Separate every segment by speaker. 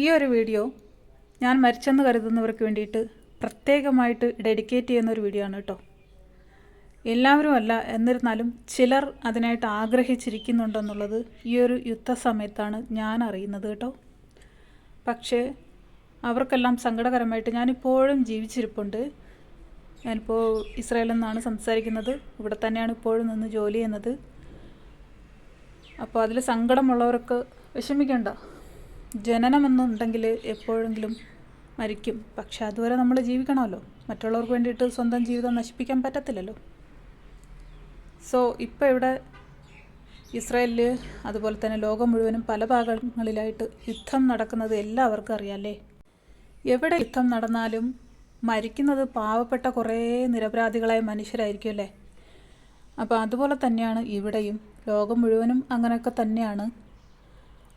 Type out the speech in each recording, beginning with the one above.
Speaker 1: ഈ ഒരു വീഡിയോ ഞാൻ മരിച്ചെന്ന് കരുതുന്നവർക്ക് വേണ്ടിയിട്ട് പ്രത്യേകമായിട്ട് ഡെഡിക്കേറ്റ് ചെയ്യുന്നൊരു വീഡിയോ ആണ് കേട്ടോ. എല്ലാവരും അല്ല, എന്നിരുന്നാലും ചിലർ അതിനായിട്ട് ആഗ്രഹിച്ചിരിക്കുന്നുണ്ടെന്നുള്ളത് ഈ ഒരു യുദ്ധസമയത്താണ് ഞാൻ അറിയുന്നത് കേട്ടോ. പക്ഷേ അവർക്കെല്ലാം സങ്കടകരമായിട്ട് ഞാനിപ്പോഴും ജീവിച്ചിരിപ്പുണ്ട്. ഞാനിപ്പോൾ ഇസ്രായേലിൽ നിന്നാണ് സംസാരിക്കുന്നത്. ഇവിടെ തന്നെയാണ് ഇപ്പോഴും നിന്ന് ജോലി ചെയ്യുന്നത്. അപ്പോൾ അതിൽ സങ്കടമുള്ളവർക്ക് വിഷമിക്കേണ്ട. ജനനമെന്നുണ്ടെങ്കിൽ എപ്പോഴെങ്കിലും മരിക്കും. പക്ഷെ അതുവരെ നമ്മൾ ജീവിക്കണമല്ലോ. മറ്റുള്ളവർക്ക് വേണ്ടിയിട്ട് സ്വന്തം ജീവിതം നശിപ്പിക്കാൻ പറ്റത്തില്ലല്ലോ. സോ ഇപ്പോൾ ഇവിടെ ഇസ്രായേലിൽ അതുപോലെ തന്നെ ലോകം മുഴുവനും പല ഭാഗങ്ങളിലായിട്ട് യുദ്ധം നടക്കുന്നത് എല്ലാവർക്കും അറിയാമല്ലേ. എവിടെ യുദ്ധം നടന്നാലും മരിക്കുന്നത് പാവപ്പെട്ട കുറേ നിരപരാധികളായ മനുഷ്യരായിരിക്കും അല്ലേ. അപ്പോൾ അതുപോലെ തന്നെയാണ് ഇവിടെയും. ലോകം മുഴുവനും അങ്ങനെയൊക്കെ തന്നെയാണ്.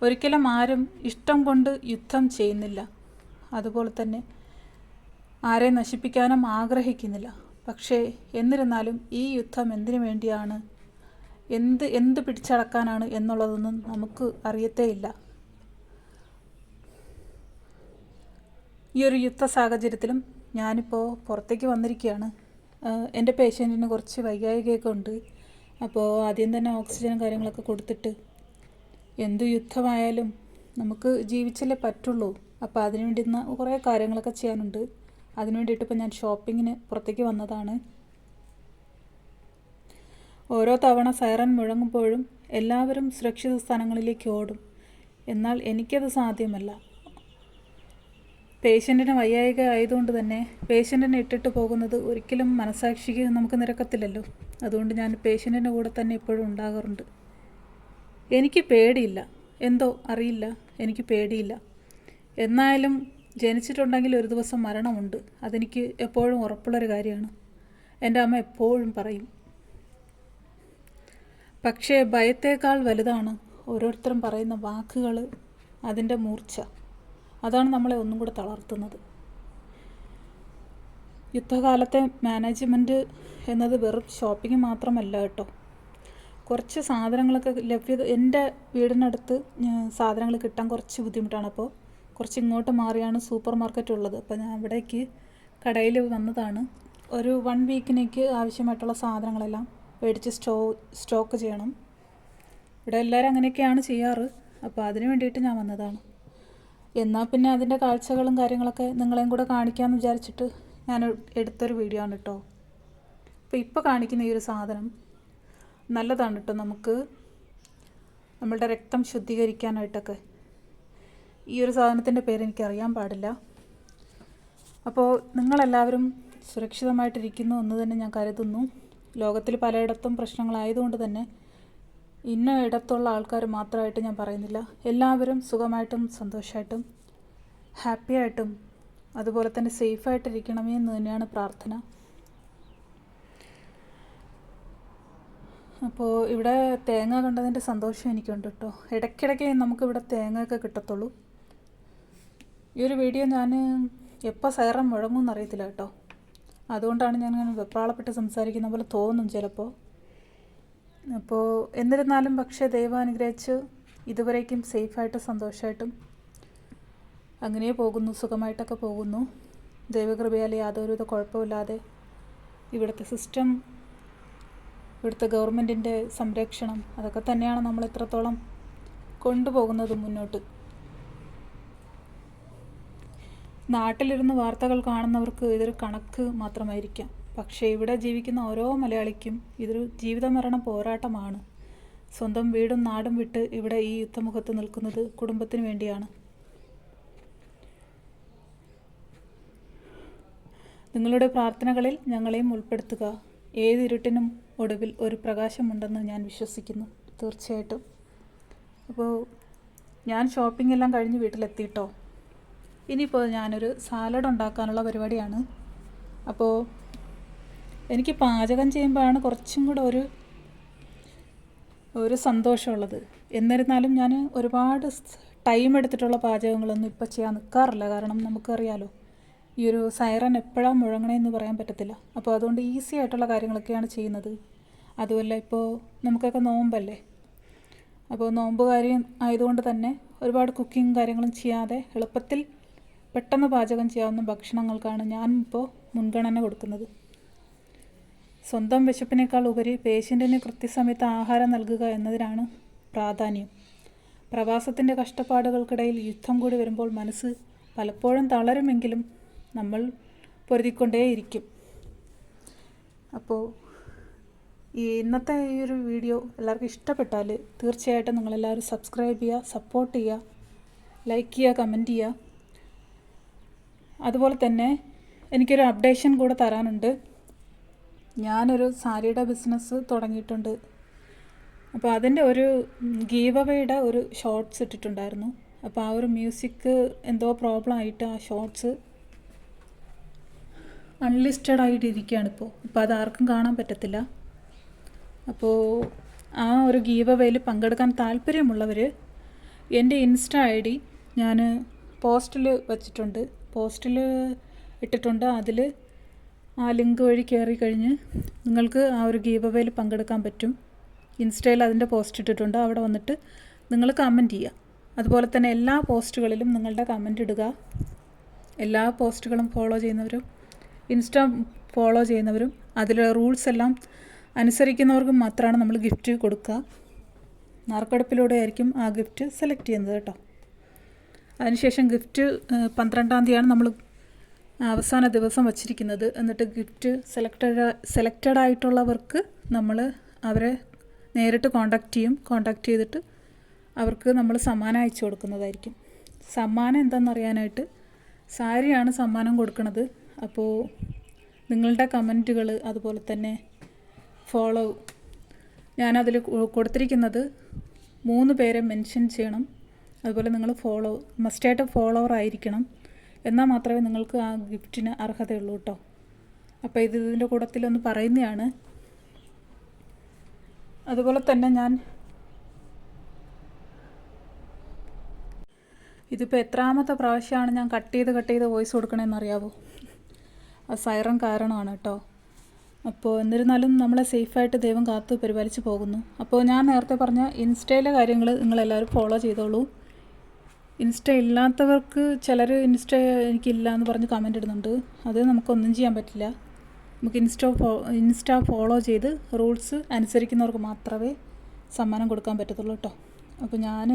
Speaker 1: ഒരിക്കലും ആരും ഇഷ്ടം കൊണ്ട് യുദ്ധം ചെയ്യുന്നില്ല. അതുപോലെ തന്നെ ആരെയും നശിപ്പിക്കാനും ആഗ്രഹിക്കുന്നില്ല. പക്ഷേ എന്നിരുന്നാലും ഈ യുദ്ധം എന്തിനു വേണ്ടിയാണ്, എന്ത് പിടിച്ചടക്കാനാണ് എന്നുള്ളതൊന്നും നമുക്ക് അറിയത്തേയില്ല. ഈ ഒരു യുദ്ധ സാഹചര്യത്തിലും ഞാനിപ്പോൾ പുറത്തേക്ക് വന്നിരിക്കുകയാണ്. എൻ്റെ പേഷ്യൻറ്റിന് കുറച്ച് വൈകാരികയൊക്കെ ഉണ്ട്. അപ്പോൾ ആദ്യം തന്നെ ഓക്സിജനും കാര്യങ്ങളൊക്കെ കൊടുത്തിട്ട്, എന്ത് യുദ്ധമായാലും നമുക്ക് ജീവിച്ചല്ലേ പറ്റുള്ളൂ. അപ്പോൾ അതിനു വേണ്ടി കുറേ കാര്യങ്ങളൊക്കെ ചെയ്യാനുണ്ട്. അതിനു വേണ്ടിയിട്ട് ഇപ്പോൾ ഞാൻ ഷോപ്പിങ്ങിന് പുറത്തേക്ക് വന്നതാണ്. ഓരോ തവണ സൈറൻ മുഴങ്ങുമ്പോഴും എല്ലാവരും സുരക്ഷിത സ്ഥാനങ്ങളിലേക്ക് ഓടും. എന്നാൽ എനിക്കത് സാധ്യമല്ല. പേഷ്യൻറ്റിന് വയ്യായിക ആയതുകൊണ്ട് തന്നെ പേഷ്യൻറ്റിനെ ഇട്ടിട്ട് പോകുന്നത് ഒരിക്കലും മനസാക്ഷിക്ക് നമുക്ക് നിരക്കത്തില്ലല്ലോ. അതുകൊണ്ട് ഞാൻ പേഷ്യൻറ്റിൻ്റെ കൂടെ തന്നെ എപ്പോഴും ഉണ്ടാകാറുണ്ട്. എനിക്ക് പേടിയില്ല, എന്തോ അറിയില്ല, എനിക്ക് പേടിയില്ല. എന്നാലും ജനിച്ചിട്ടുണ്ടെങ്കിൽ ഒരു ദിവസം മരണമുണ്ട്. അതെനിക്ക് എപ്പോഴും ഉറപ്പുള്ളൊരു കാര്യമാണ്. എൻ്റെ അമ്മ എപ്പോഴും പറയും. പക്ഷേ ഭയത്തേക്കാൾ വലുതാണ് ഓരോരുത്തരും പറയുന്ന വാക്കുകൾ, അതിൻ്റെ മൂർച്ച. അതാണ് നമ്മളെ ഒന്നും കൂടെ തളർത്തുന്നത്. യുദ്ധകാലത്തെ മാനേജ്മെൻറ്റ് എന്നത് വെറും ഷോപ്പിംഗ് മാത്രമല്ല കേട്ടോ. കുറച്ച് സാധനങ്ങളൊക്കെ ലഭ്യത, എൻ്റെ വീടിനടുത്ത് സാധനങ്ങൾ കിട്ടാൻ കുറച്ച് ബുദ്ധിമുട്ടാണ്. അപ്പോൾ കുറച്ച് ഇങ്ങോട്ട് മാറിയാണ് സൂപ്പർ മാർക്കറ്റ് ഉള്ളത്. അപ്പോൾ ഞാൻ അവിടേക്ക് കടയിൽ വന്നതാണ്. ഒരു 1 വീക്കിനേക്ക് ആവശ്യമായിട്ടുള്ള സാധനങ്ങളെല്ലാം മേടിച്ച് സ്റ്റോക്ക് ചെയ്യണം. ഇവിടെ എല്ലാവരും അങ്ങനെയൊക്കെയാണ് ചെയ്യാറ്. അപ്പോൾ അതിന് വേണ്ടിയിട്ട് ഞാൻ വന്നതാണ്. എന്നാൽ പിന്നെ അതിൻ്റെ കാഴ്ചകളും കാര്യങ്ങളൊക്കെ നിങ്ങളെയും കൂടെ കാണിക്കാമെന്ന് വിചാരിച്ചിട്ട് ഞാൻ എടുത്തൊരു വീഡിയോ ആണ് കേട്ടോ. ഇപ്പോൾ കാണിക്കുന്ന ഈ ഒരു സാധനം നല്ലതാണ് കേട്ടോ. നമുക്ക് നമ്മളുടെ രക്തം ശുദ്ധീകരിക്കാനായിട്ടൊക്കെ. ഈ ഒരു സാധനത്തിൻ്റെ പേര് എനിക്കറിയാൻ പാടില്ല. അപ്പോൾ നിങ്ങളെല്ലാവരും സുരക്ഷിതമായിട്ടിരിക്കുന്നു എന്ന് തന്നെ ഞാൻ കരുതുന്നു. ലോകത്തിൽ പലയിടത്തും പ്രശ്നങ്ങളായതുകൊണ്ട് തന്നെ ഇന്ന ഇടത്തുള്ള ആൾക്കാർ മാത്രമായിട്ട് ഞാൻ പറയുന്നില്ല. എല്ലാവരും സുഖമായിട്ടും സന്തോഷമായിട്ടും ഹാപ്പിയായിട്ടും അതുപോലെ തന്നെ സേഫായിട്ടിരിക്കണമേ എന്ന് തന്നെയാണ് പ്രാർത്ഥന. അപ്പോൾ ഇവിടെ തേങ്ങ കണ്ടതിൻ്റെ സന്തോഷം എനിക്കുണ്ട് കേട്ടോ. ഇടയ്ക്കിടയ്ക്ക് നമുക്കിവിടെ തേങ്ങയൊക്കെ കിട്ടത്തുള്ളൂ. ഈ ഒരു വീഡിയോ ഞാൻ എപ്പോൾ സൈറൻ മുഴങ്ങുമെന്ന് അറിയത്തില്ല കേട്ടോ. അതുകൊണ്ടാണ് ഞാൻ അങ്ങനെ വെപ്രാളപ്പെട്ട് സംസാരിക്കുന്ന പോലെ തോന്നും ചിലപ്പോൾ. അപ്പോൾ എന്നിരുന്നാലും പക്ഷേ ദൈവം അനുഗ്രഹിച്ച് ഇതുവരേക്കും സേഫായിട്ടും സന്തോഷമായിട്ടും അങ്ങനെ പോകുന്നു, സുഖമായിട്ടൊക്കെ പോകുന്നു. ദൈവകൃപയാൽ യാതൊരുവിധ കുഴപ്പമില്ലാതെ ഇവിടുത്തെ സിസ്റ്റം, ഇവിടുത്തെ ഗവൺമെൻറ്റിൻ്റെ സംരക്ഷണം, അതൊക്കെ തന്നെയാണ് നമ്മൾ ഇത്രത്തോളം കൊണ്ടുപോകുന്നത് മുന്നോട്ട്. നാട്ടിലിരുന്ന് വാർത്തകൾ കാണുന്നവർക്ക് ഇതൊരു കണക്ക് മാത്രമായിരിക്കാം. പക്ഷേ ഇവിടെ ജീവിക്കുന്ന ഓരോ മലയാളിക്കും ഇതൊരു ജീവിതമരണ പോരാട്ടമാണ്. സ്വന്തം വീടും നാടും വിട്ട് ഇവിടെ ഈ യുദ്ധമുഖത്ത് നിൽക്കുന്നത് കുടുംബത്തിന് വേണ്ടിയാണ്. നിങ്ങളുടെ പ്രാർത്ഥനകളിൽ ഞങ്ങളെയും ഉൾപ്പെടുത്തുക. ഏതിരുട്ടിനും ഒടുവിൽ ഒരു പ്രകാശമുണ്ടെന്ന് ഞാൻ വിശ്വസിക്കുന്നു, തീർച്ചയായിട്ടും. അപ്പോൾ ഞാൻ ഷോപ്പിംഗ് എല്ലാം കഴിഞ്ഞ് വീട്ടിലെത്തിയിട്ടോ. ഇനിയിപ്പോൾ ഞാനൊരു സാലഡ് ഉണ്ടാക്കാനുള്ള പരിപാടിയാണ്. അപ്പോൾ എനിക്ക് പാചകം ചെയ്യുമ്പോഴാണ് കുറച്ചും കൂടെ ഒരു സന്തോഷമുള്ളത്. എന്നിരുന്നാലും ഞാൻ ഒരുപാട് ടൈം എടുത്തിട്ടുള്ള പാചകങ്ങളൊന്നും ഇപ്പോൾ ചെയ്യാൻ നിൽക്കാറില്ല. കാരണം നമുക്കറിയാലോ, ഈ ഒരു സൈറൻ എപ്പോഴാണ് മുഴങ്ങണമെന്ന് പറയാൻ പറ്റത്തില്ല. അപ്പോൾ അതുകൊണ്ട് ഈസി ആയിട്ടുള്ള കാര്യങ്ങളൊക്കെയാണ് ചെയ്യുന്നത്. അതുമല്ല ഇപ്പോൾ നമുക്കൊക്കെ നോമ്പല്ലേ. അപ്പോൾ നോമ്പ് കാര്യം ആയതുകൊണ്ട് തന്നെ ഒരുപാട് കുക്കിങ് കാര്യങ്ങളും ചെയ്യാതെ എളുപ്പത്തിൽ പെട്ടെന്ന് പാചകം ചെയ്യാവുന്ന ഭക്ഷണങ്ങൾക്കാണ് ഞാൻ ഇപ്പോൾ മുൻഗണന കൊടുക്കുന്നത്. സ്വന്തം വിശപ്പിനേക്കാൾ ഉപരി പേഷ്യൻറ്റിന് കൃത്യസമയത്ത് ആഹാരം നൽകുക എന്നതിനാണ് പ്രാധാന്യം. പ്രവാസത്തിൻ്റെ കഷ്ടപ്പാടുകൾക്കിടയിൽ യുദ്ധം കൂടി വരുമ്പോൾ മനസ്സ് പലപ്പോഴും തളരുമെങ്കിലും നമ്മൾ പൊരുതിക്കൊണ്ടേയിരിക്കും. അപ്പോൾ ഇന്നത്തെ ഈ ഒരു വീഡിയോ എല്ലാവർക്കും ഇഷ്ടപ്പെട്ടാൽ തീർച്ചയായിട്ടും നിങ്ങളെല്ലാവരും സബ്സ്ക്രൈബ് ചെയ്യുക, സപ്പോർട്ട് ചെയ്യുക, ലൈക്ക് ചെയ്യുക, കമൻറ്റ് ചെയ്യുക. അതുപോലെ തന്നെ എനിക്കൊരു അപ്ഡേഷൻ കൂടെ തരാനുണ്ട്. ഞാനൊരു സാരിയുടെ ബിസിനസ് തുടങ്ങിയിട്ടുണ്ട്. അപ്പോൾ അതിൻ്റെ ഒരു ഗീവ് അവേയുടെ ഒരു ഷോർട്സ് ഇട്ടിട്ടുണ്ടായിരുന്നു. അപ്പോൾ ആ ഒരു മ്യൂസിക് എന്തോ പ്രോബ്ലം ആയിട്ട് ആ ഷോർട്സ് അൺലിസ്റ്റഡ് ആയിട്ട് ഇരിക്കുകയാണിപ്പോൾ. അപ്പോൾ അത് ആർക്കും കാണാൻ പറ്റത്തില്ല. അപ്പോൾ ആ ഒരു ഗീവ് അവേയിൽ പങ്കെടുക്കാൻ താല്പര്യമുള്ളവർ എൻ്റെ ഇൻസ്റ്റ ID ഞാൻ പോസ്റ്റിൽ വച്ചിട്ടുണ്ട്, പോസ്റ്റിൽ ഇട്ടിട്ടുണ്ട്. അതിൽ ആ ലിങ്ക് വഴി കയറി കഴിഞ്ഞ് നിങ്ങൾക്ക് ആ ഒരു ഗീവ് അവേയിൽ പങ്കെടുക്കാൻ പറ്റും. ഇൻസ്റ്റയിൽ അതിൻ്റെ പോസ്റ്റ് ഇട്ടിട്ടുണ്ട്. അവിടെ വന്നിട്ട് നിങ്ങൾ കമൻറ്റ് ചെയ്യുക. അതുപോലെ തന്നെ എല്ലാ പോസ്റ്റുകളിലും നിങ്ങളുടെ കമൻറ്റ് ഇടുക. എല്ലാ പോസ്റ്റുകളും ഫോളോ ചെയ്യുന്നവരും ഇൻസ്റ്റ ഫോളോ ചെയ്യുന്നവരും അതിലെ റൂൾസ് എല്ലാം അനുസരിക്കുന്നവർക്ക് മാത്രമാണ് നമ്മൾ ഗിഫ്റ്റ് കൊടുക്കുക. നറുക്കെടുപ്പിലൂടെ ആയിരിക്കും ആ ഗിഫ്റ്റ് സെലക്ട് ചെയ്യുന്നത് കേട്ടോ. അതിനുശേഷം ഗിഫ്റ്റ് 12-ാം തീയതിയാണ് നമ്മൾ അവസാന ദിവസം വച്ചിരിക്കുന്നത്. എന്നിട്ട് ഗിഫ്റ്റ് സെലക്റ്റഡ് ആയിട്ടുള്ളവർക്ക് നമ്മൾ അവരെ നേരിട്ട് കോൺടാക്റ്റ് ചെയ്യും. കോൺടാക്റ്റ് ചെയ്തിട്ട് അവർക്ക് നമ്മൾ സമ്മാനം അയച്ചു കൊടുക്കുന്നതായിരിക്കും. സമ്മാനം എന്താണെന്നറിയാനായിട്ട് സാരിയാണ് സമ്മാനം കൊടുക്കുന്നത്. അപ്പോൾ നിങ്ങളുടെ കമൻറ്റുകൾ അതുപോലെ തന്നെ ഫോളോ ഞാനതിൽ കൊടുത്തിരിക്കുന്നത് 3 പേരെ മെൻഷൻ ചെയ്യണം. അതുപോലെ നിങ്ങൾ മസ്റ്റായിട്ട് ഫോളോവർ ആയിരിക്കണം. എന്നാൽ മാത്രമേ നിങ്ങൾക്ക് ആ ഗിഫ്റ്റിന് അർഹതയുള്ളൂ കേട്ടോ. അപ്പോൾ ഇതിൻ്റെ കൂട്ടത്തിലൊന്ന് പറയുന്നതാണ്. അതുപോലെ തന്നെ ഇതിപ്പോൾ എത്രാമത്തെ പ്രാവശ്യമാണ് ഞാൻ കട്ട് ചെയ്ത് വോയിസ് കൊടുക്കണമെന്നറിയാവോ? ആ സൈറൺ കാരണമാണ് കേട്ടോ. അപ്പോൾ എന്നിരുന്നാലും നമ്മളെ സേഫായിട്ട് ദൈവം കാത്തു പരിപാലിച്ച് പോകുന്നു. അപ്പോൾ ഞാൻ നേരത്തെ പറഞ്ഞ ഇൻസ്റ്റയിലെ കാര്യങ്ങൾ നിങ്ങളെല്ലാവരും ഫോളോ ചെയ്തോളൂ. ഇൻസ്റ്റ ഇല്ലാത്തവർക്ക് ചിലർ ഇൻസ്റ്റ എനിക്കില്ല എന്ന് പറഞ്ഞ് കമൻ്റ് ഇടുന്നുണ്ട്. അത് നമുക്കൊന്നും ചെയ്യാൻ പറ്റില്ല. നമുക്ക് ഇൻസ്റ്റ ഫോളോ ചെയ്ത് റൂൾസ് അനുസരിക്കുന്നവർക്ക് മാത്രമേ സമ്മാനം കൊടുക്കാൻ പറ്റത്തുള്ളൂ കേട്ടോ. അപ്പോൾ ഞാൻ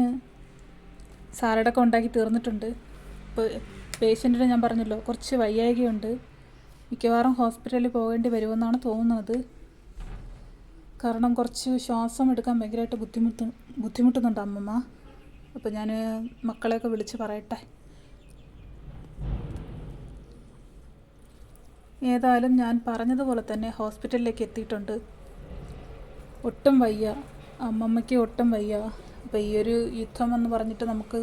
Speaker 1: സാലഡൊക്കെ ഉണ്ടാക്കി തീർന്നിട്ടുണ്ട്. ഇപ്പോൾ പേഷ്യൻറ്റിന് ഞാൻ പറഞ്ഞല്ലോ കുറച്ച് വയ്യായ്കയുണ്ട്. മിക്കവാറും ഹോസ്പിറ്റലിൽ പോകേണ്ടി വരുമെന്നാണ് തോന്നുന്നത്. കാരണം കുറച്ച് ശ്വാസം എടുക്കാൻ ഭയങ്കരമായിട്ട് ബുദ്ധിമുട്ടുന്നുണ്ട് അമ്മമ്മ. അപ്പോൾ ഞാൻ മക്കളെയൊക്കെ വിളിച്ച് പറയട്ടെ. ഏതായാലും ഞാൻ പറഞ്ഞതുപോലെ തന്നെ ഹോസ്പിറ്റലിലേക്ക് എത്തിയിട്ടുണ്ട്. ഒട്ടും വയ്യ, അമ്മമ്മയ്ക്ക് ഒട്ടും വയ്യ. അപ്പോൾ ഈ ഒരു യുദ്ധം എന്ന് പറഞ്ഞിട്ട് നമുക്ക്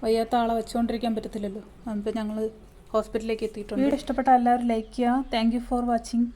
Speaker 1: വയ്യാത്ത ആളെ വെച്ചുകൊണ്ടിരിക്കാൻ പറ്റത്തില്ലല്ലോ. അപ്പോൾ ഞങ്ങൾ ഹോസ്പിറ്റലിലേക്ക് എത്തിയിട്ടുണ്ട്. വീഡിയോ ഇഷ്ടപ്പെട്ട എല്ലാവരും ലൈക്ക് ചെയ്യുക. Thank you for watching.